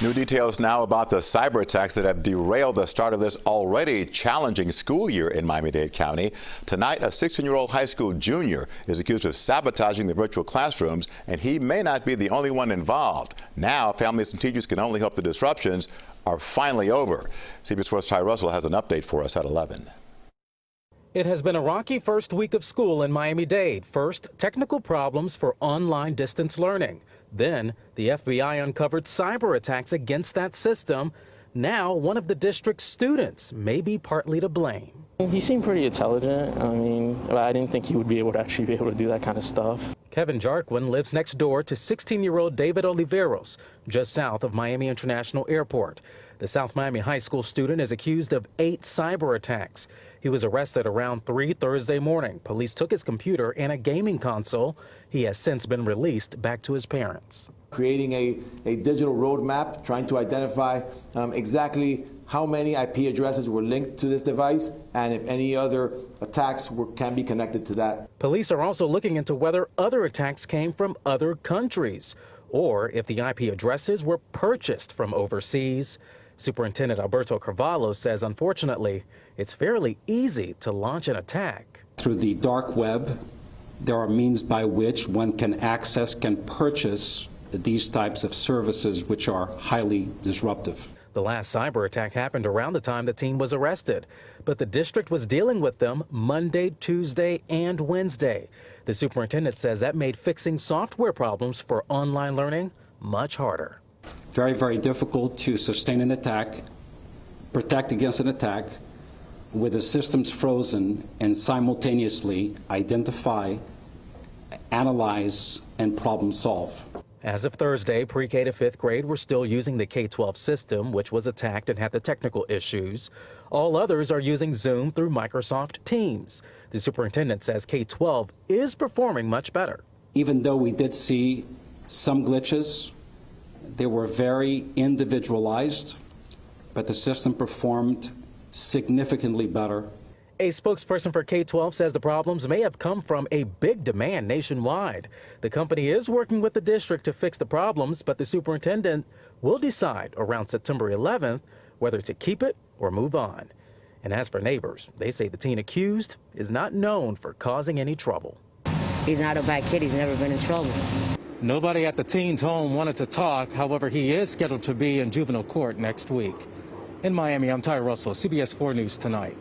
New details now about the cyber attacks that have derailed the start of this already challenging school year in Miami-Dade County. Tonight, a 16-year-old high school junior is accused of sabotaging the virtual classrooms, and he may not be the only one involved. Now, families and teachers can only hope the disruptions are finally over. CBS 4's Ty Russell has an update for us at 11. It has been a rocky first week of school in Miami-Dade. First, technical problems for online distance learning. Then, the FBI uncovered cyber attacks against that system. Now, one of the district's students may be partly to blame. He seemed pretty intelligent. I didn't think he would be able to do that kind of stuff. Kevin Jarquin lives next door to 16-year-old David Oliveros, just south of Miami International Airport. The South Miami High School student is accused of 8 cyber attacks. He was arrested around 3 Thursday morning. Police took his computer and a gaming console. He has since been released back to his parents. Creating a digital roadmap, trying to identify exactly how many IP addresses were linked to this device and if any other attacks can be connected to that. Police are also looking into whether other attacks came from other countries or if the IP addresses were purchased from overseas. Superintendent Alberto Carvalho says, unfortunately, it's fairly easy to launch an attack. Through the dark web, there are means by which one can purchase these types of services, which are highly disruptive. The last cyber attack happened around the time the teen was arrested, but the district was dealing with them Monday, Tuesday, and Wednesday. The superintendent says that made fixing software problems for online learning much harder. Very, very difficult to sustain an attack, protect against an attack, with the systems frozen, and simultaneously identify, analyze, and problem solve. As of Thursday, pre-K to 5th grade were still using the K-12 system, which was attacked and had the technical issues. All others are using Zoom through Microsoft Teams. The superintendent says K-12 is performing much better. Even though we did see some glitches, they were very individualized, but the system performed significantly better. A spokesperson for K-12 says the problems may have come from a big demand nationwide. The company is working with the district to fix the problems, but the superintendent will decide around September 11th whether to keep it or move on. And as for neighbors, they say the teen accused is not known for causing any trouble. He's not a bad kid. He's never been in trouble. Nobody at the teen's home wanted to talk. However, he is scheduled to be in juvenile court next week. In Miami, I'm Ty Russell, CBS 4 News Tonight.